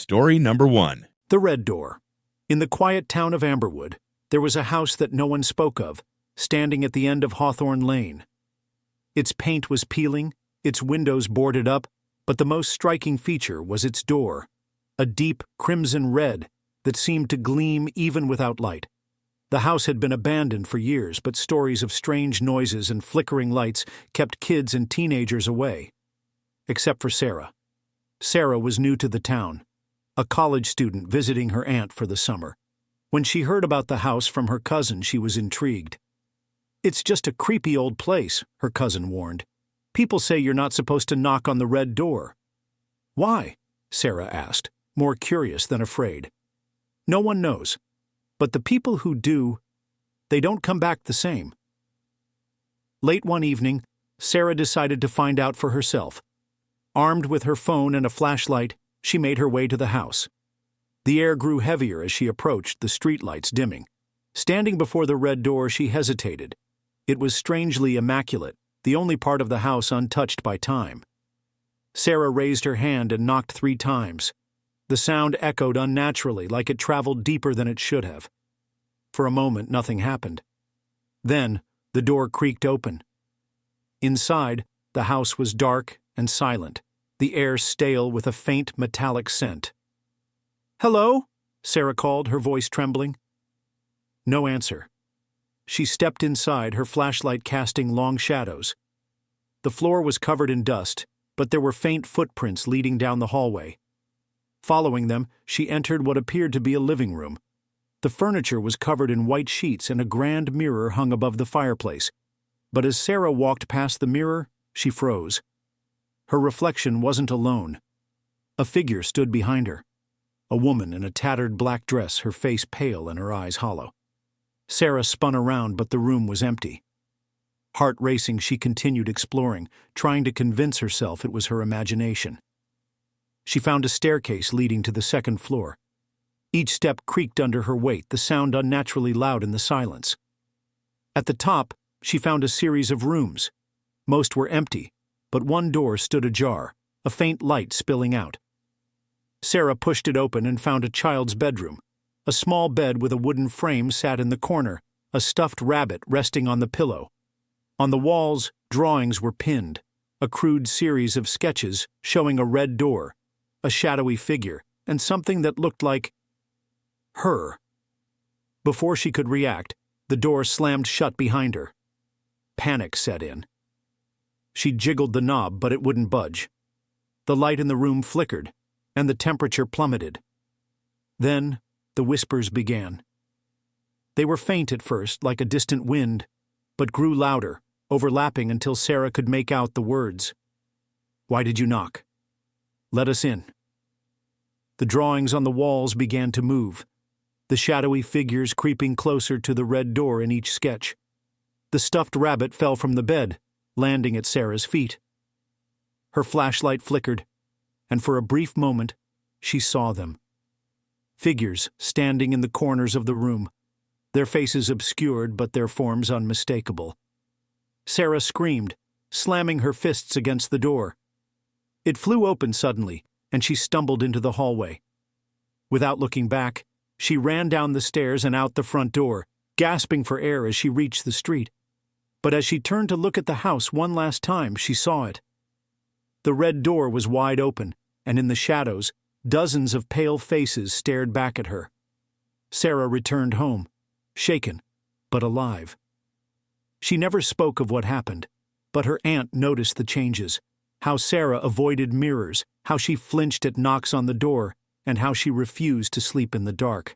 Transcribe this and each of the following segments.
Story number 1. The Red Door. In the quiet town of Amberwood, there was a house that no one spoke of, standing at the end of Hawthorne Lane. Its paint was peeling, its windows boarded up, but the most striking feature was its door, a deep crimson red that seemed to gleam even without light. The house had been abandoned for years, but stories of strange noises and flickering lights kept kids and teenagers away. Except for Sarah. Sarah was new to the town, a college student visiting her aunt for the summer. When she heard about the house from her cousin, she was intrigued. "It's just a creepy old place," her cousin warned. "People say you're not supposed to knock on the red door." "Why?" Sarah asked, more curious than afraid. "No one knows. But the people who do, they don't come back the same." Late one evening, Sarah decided to find out for herself. Armed with her phone and a flashlight, she made her way to the house. The air grew heavier as she approached, the streetlights dimming. Standing before the red door, she hesitated. It was strangely immaculate, the only part of the house untouched by time. Sarah raised her hand and knocked 3 times. The sound echoed unnaturally, like it traveled deeper than it should have. For a moment, nothing happened. Then, the door creaked open. Inside, the house was dark and silent, the air stale with a faint metallic scent. "Hello?" Sarah called, her voice trembling. No answer. She stepped inside, her flashlight casting long shadows. The floor was covered in dust, but there were faint footprints leading down the hallway. Following them, she entered what appeared to be a living room. The furniture was covered in white sheets and a grand mirror hung above the fireplace. But as Sarah walked past the mirror, she froze. Her reflection wasn't alone. A figure stood behind her. A woman in a tattered black dress, her face pale and her eyes hollow. Sarah spun around, but the room was empty. Heart racing, she continued exploring, trying to convince herself it was her imagination. She found a staircase leading to the second floor. Each step creaked under her weight, the sound unnaturally loud in the silence. At the top, she found a series of rooms. Most were empty, but one door stood ajar, a faint light spilling out. Sarah pushed it open and found a child's bedroom. A small bed with a wooden frame sat in the corner, a stuffed rabbit resting on the pillow. On the walls, drawings were pinned, a crude series of sketches showing a red door, a shadowy figure, and something that looked like her. Before she could react, the door slammed shut behind her. Panic set in. She jiggled the knob, but it wouldn't budge. The light in the room flickered, and the temperature plummeted. Then, the whispers began. They were faint at first, like a distant wind, but grew louder, overlapping until Sarah could make out the words. "Why did you knock? Let us in." The drawings on the walls began to move, the shadowy figures creeping closer to the red door in each sketch. The stuffed rabbit fell from the bed, landing at Sarah's feet. Her flashlight flickered, and for a brief moment, she saw them. Figures standing in the corners of the room, their faces obscured but their forms unmistakable. Sarah screamed, slamming her fists against the door. It flew open suddenly, and she stumbled into the hallway. Without looking back, she ran down the stairs and out the front door, gasping for air as she reached the street. But as she turned to look at the house one last time, she saw it. The red door was wide open, and in the shadows, dozens of pale faces stared back at her. Sarah returned home, shaken, but alive. She never spoke of what happened, but her aunt noticed the changes, how Sarah avoided mirrors, how she flinched at knocks on the door, and how she refused to sleep in the dark.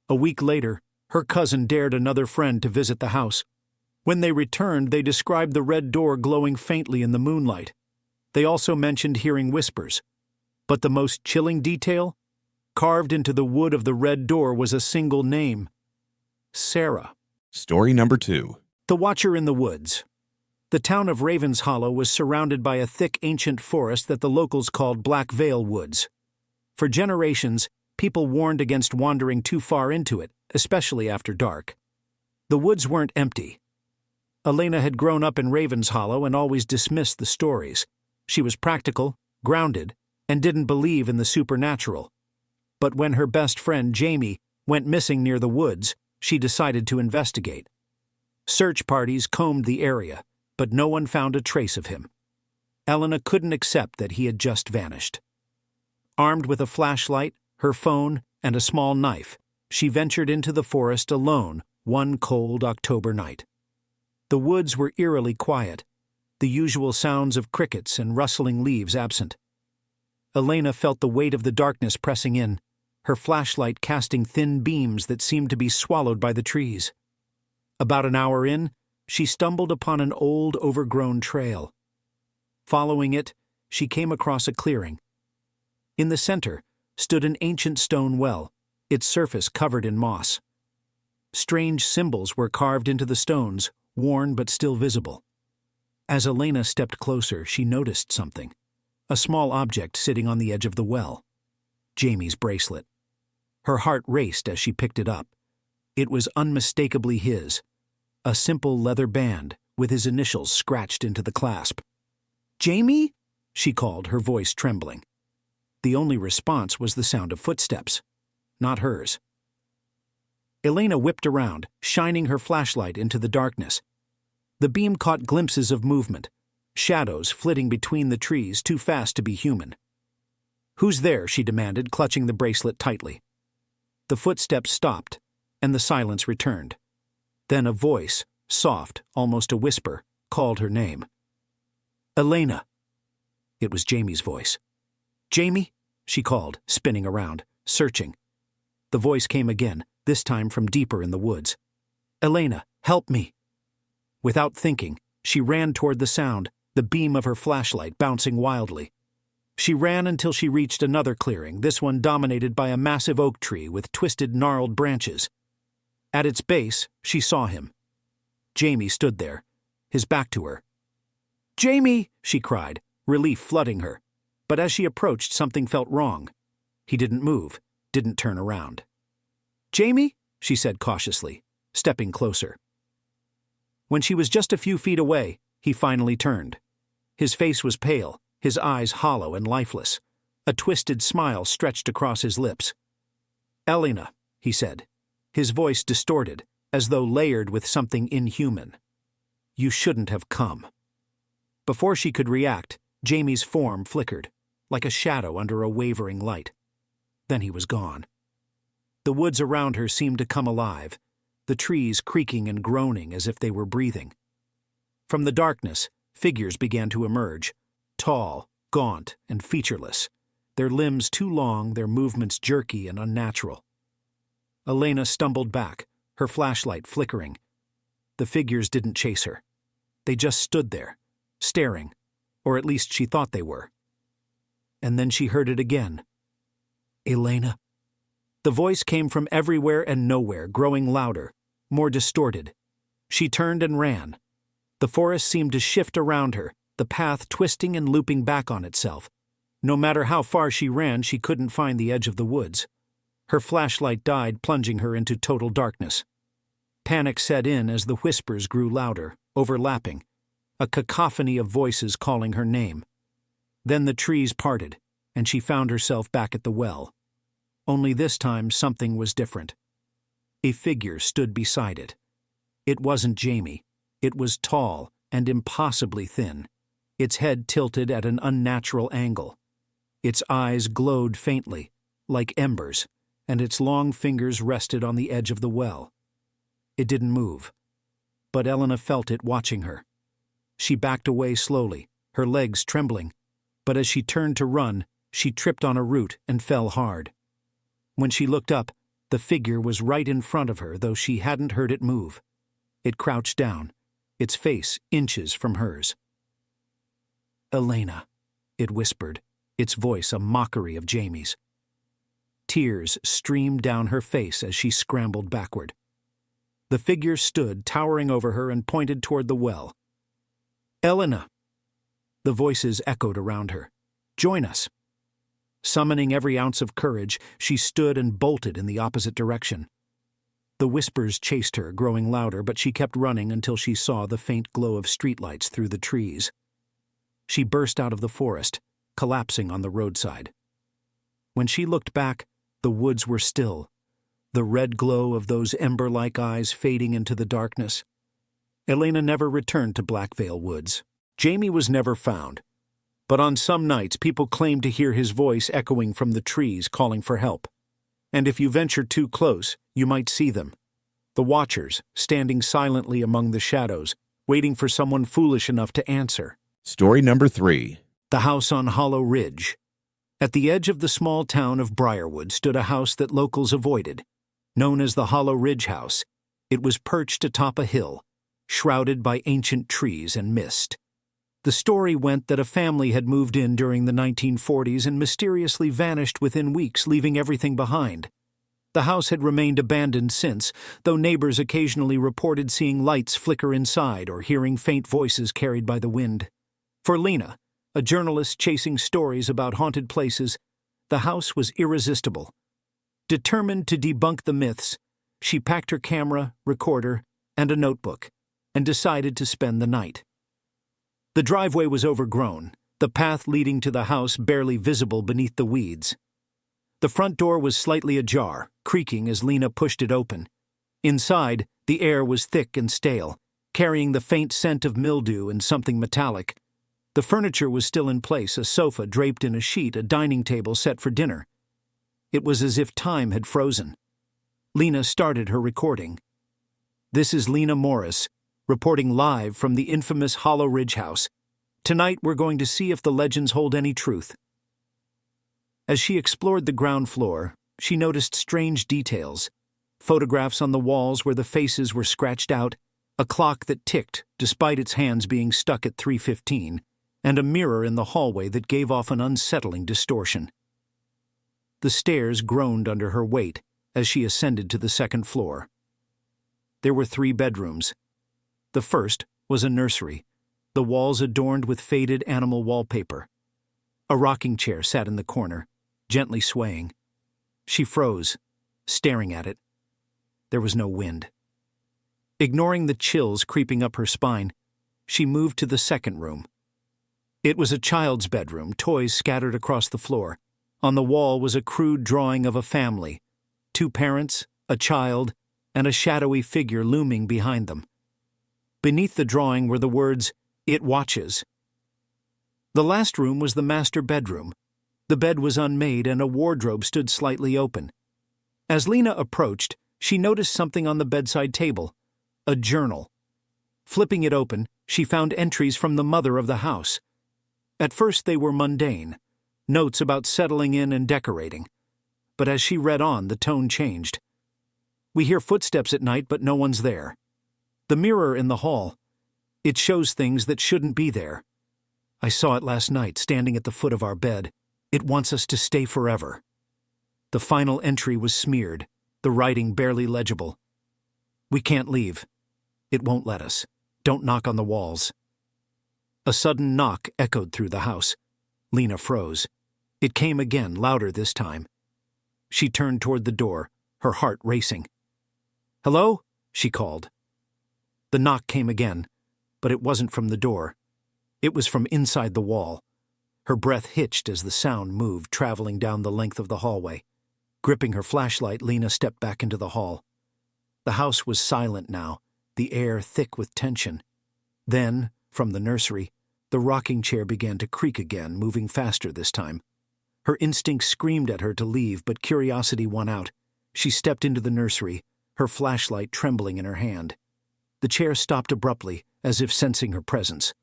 A week later, her cousin dared another friend to visit the house. When they returned, they described the red door glowing faintly in the moonlight. They also mentioned hearing whispers. But the most chilling detail? Carved into the wood of the red door was a single name: Sarah. Story number 2. The Watcher in the Woods. The town of Ravens Hollow was surrounded by a thick ancient forest that the locals called Black Veil Woods. For generations, people warned against wandering too far into it, especially after dark. The woods weren't empty. Elena had grown up in Ravens Hollow and always dismissed the stories. She was practical, grounded, and didn't believe in the supernatural. But when her best friend, Jamie, went missing near the woods, she decided to investigate. Search parties combed the area, but no one found a trace of him. Elena couldn't accept that he had just vanished. Armed with a flashlight, her phone, and a small knife, she ventured into the forest alone one cold October night. The woods were eerily quiet, the usual sounds of crickets and rustling leaves absent. Elena felt the weight of the darkness pressing in, her flashlight casting thin beams that seemed to be swallowed by the trees. About an hour in, she stumbled upon an old, overgrown trail. Following it, she came across a clearing. In the center stood an ancient stone well, its surface covered in moss. Strange symbols were carved into the stones, worn but still visible. As Elena stepped closer, she noticed something. A small object sitting on the edge of the well. Jamie's bracelet. Her heart raced as she picked it up. It was unmistakably his. A simple leather band with his initials scratched into the clasp. "Jamie?" she called, her voice trembling. The only response was the sound of footsteps, not hers. Elena whipped around, shining her flashlight into the darkness. The beam caught glimpses of movement, shadows flitting between the trees too fast to be human. "Who's there?" she demanded, clutching the bracelet tightly. The footsteps stopped, and the silence returned. Then a voice, soft, almost a whisper, called her name. "Elena." It was Jamie's voice. "Jamie?" she called, spinning around, searching. The voice came again, this time from deeper in the woods. "Elena, help me." Without thinking, she ran toward the sound, the beam of her flashlight bouncing wildly. She ran until she reached another clearing, this one dominated by a massive oak tree with twisted, gnarled branches. At its base, she saw him. Jamie stood there, his back to her. "Jamie!" she cried, relief flooding her. But as she approached, something felt wrong. He didn't move, didn't turn around. "Jamie?" she said cautiously, stepping closer. When she was just a few feet away, he finally turned. His face was pale, his eyes hollow and lifeless. A twisted smile stretched across his lips. "Elena," he said, his voice distorted, as though layered with something inhuman. "You shouldn't have come." Before she could react, Jamie's form flickered, like a shadow under a wavering light. Then he was gone. The woods around her seemed to come alive, the trees creaking and groaning as if they were breathing. From the darkness, figures began to emerge, tall, gaunt, and featureless, their limbs too long, their movements jerky and unnatural. Elena stumbled back, her flashlight flickering. The figures didn't chase her. They just stood there, staring, or at least she thought they were. And then she heard it again. "Elena." The voice came from everywhere and nowhere, growing louder, more distorted. She turned and ran. The forest seemed to shift around her, the path twisting and looping back on itself. No matter how far she ran, she couldn't find the edge of the woods. Her flashlight died, plunging her into total darkness. Panic set in as the whispers grew louder, overlapping, a cacophony of voices calling her name. Then the trees parted, and she found herself back at the well. Only this time something was different. A figure stood beside it. It wasn't Jamie. It was tall and impossibly thin, its head tilted at an unnatural angle. Its eyes glowed faintly, like embers, and its long fingers rested on the edge of the well. It didn't move, but Elena felt it watching her. She backed away slowly, her legs trembling, but as she turned to run, she tripped on a root and fell hard. When she looked up, the figure was right in front of her, though she hadn't heard it move. It crouched down, its face inches from hers. "Elena," it whispered, its voice a mockery of Jamie's. Tears streamed down her face as she scrambled backward. The figure stood, towering over her, and pointed toward the well. "Elena!" The voices echoed around her. "Join us." Summoning every ounce of courage, she stood and bolted in the opposite direction. The whispers chased her, growing louder, but she kept running until she saw the faint glow of streetlights through the trees. She burst out of the forest, collapsing on the roadside. When she looked back, the woods were still, the red glow of those ember-like eyes fading into the darkness. Elena never returned to Blackvale Woods. Jamie was never found, but on some nights people claimed to hear his voice echoing from the trees calling for help. And if you venture too close, you might see them. The Watchers, standing silently among the shadows, waiting for someone foolish enough to answer. Story number 3. The House on Hollow Ridge. At the edge of the small town of Briarwood stood a house that locals avoided. Known as the Hollow Ridge House, it was perched atop a hill, shrouded by ancient trees and mist. The story went that a family had moved in during the 1940s and mysteriously vanished within weeks, leaving everything behind. The house had remained abandoned since, though neighbors occasionally reported seeing lights flicker inside or hearing faint voices carried by the wind. For Lena, a journalist chasing stories about haunted places, the house was irresistible. Determined to debunk the myths, she packed her camera, recorder, and a notebook, and decided to spend the night. The driveway was overgrown, the path leading to the house barely visible beneath the weeds. The front door was slightly ajar, creaking as Lena pushed it open. Inside, the air was thick and stale, carrying the faint scent of mildew and something metallic. The furniture was still in place, a sofa draped in a sheet, a dining table set for dinner. It was as if time had frozen. Lena started her recording. This is Lena Morris, reporting live from the infamous Hollow Ridge House. Tonight we're going to see if the legends hold any truth. As she explored the ground floor, she noticed strange details. Photographs on the walls where the faces were scratched out, a clock that ticked despite its hands being stuck at 3:15, and a mirror in the hallway that gave off an unsettling distortion. The stairs groaned under her weight as she ascended to the second floor. There were 3 bedrooms. The first was a nursery, the walls adorned with faded animal wallpaper. A rocking chair sat in the corner, gently swaying. She froze, staring at it. There was no wind. Ignoring the chills creeping up her spine, she moved to the second room. It was a child's bedroom, toys scattered across the floor. On the wall was a crude drawing of a family, 2 parents, a child, and a shadowy figure looming behind them. Beneath the drawing were the words, "It watches." The last room was the master bedroom. The bed was unmade and a wardrobe stood slightly open. As Lena approached, she noticed something on the bedside table, a journal. Flipping it open, she found entries from the mother of the house. At first they were mundane, notes about settling in and decorating. But as she read on, the tone changed. "We hear footsteps at night, but no one's there. The mirror in the hall, it shows things that shouldn't be there. I saw it last night, standing at the foot of our bed. It wants us to stay forever." The final entry was smeared, the writing barely legible. "We can't leave. It won't let us. Don't knock on the walls." A sudden knock echoed through the house. Lena froze. It came again, louder this time. She turned toward the door, her heart racing. "Hello?" she called. The knock came again, but it wasn't from the door. It was from inside the wall. Her breath hitched as the sound moved, traveling down the length of the hallway. Gripping her flashlight, Lena stepped back into the hall. The house was silent now, the air thick with tension. Then, from the nursery, the rocking chair began to creak again, moving faster this time. Her instinct screamed at her to leave, but curiosity won out. She stepped into the nursery, her flashlight trembling in her hand. The chair stopped abruptly, as if sensing her presence.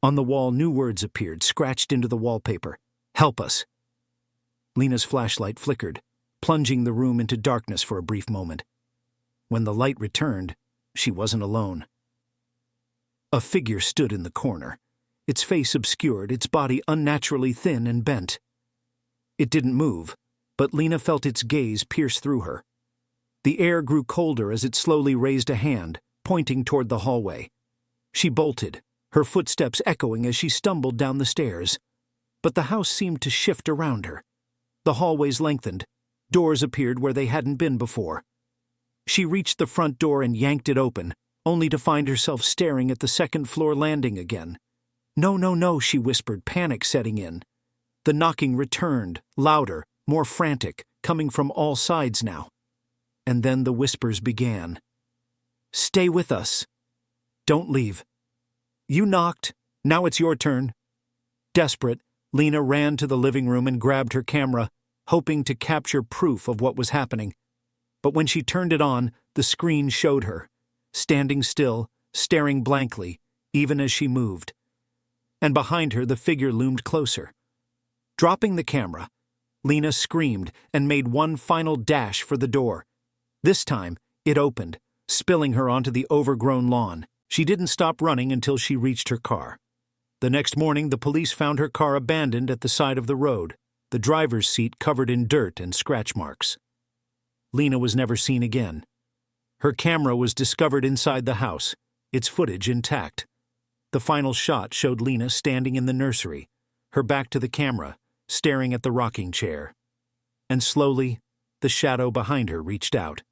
On the wall, new words appeared, scratched into the wallpaper. "Help us." Lena's flashlight flickered, plunging the room into darkness for a brief moment. When the light returned, she wasn't alone. A figure stood in the corner, its face obscured, its body unnaturally thin and bent. It didn't move, but Lena felt its gaze pierce through her. The air grew colder as it slowly raised a hand, pointing toward the hallway. She bolted, her footsteps echoing as she stumbled down the stairs. But the house seemed to shift around her. The hallways lengthened. Doors appeared where they hadn't been before. She reached the front door and yanked it open, only to find herself staring at the second-floor landing again. "No, no, no," she whispered, panic setting in. The knocking returned, louder, more frantic, coming from all sides now. And then the whispers began. "Stay with us. Don't leave. You knocked. Now it's your turn." Desperate, Lena ran to the living room and grabbed her camera, hoping to capture proof of what was happening. But when she turned it on, the screen showed her, standing still, staring blankly, even as she moved. And behind her the figure loomed closer. Dropping the camera, Lena screamed and made one final dash for the door. This time, it opened, spilling her onto the overgrown lawn. She didn't stop running until she reached her car. The next morning, the police found her car abandoned at the side of the road, the driver's seat covered in dirt and scratch marks. Lena was never seen again. Her camera was discovered inside the house, its footage intact. The final shot showed Lena standing in the nursery, her back to the camera, staring at the rocking chair. And slowly, the shadow behind her reached out.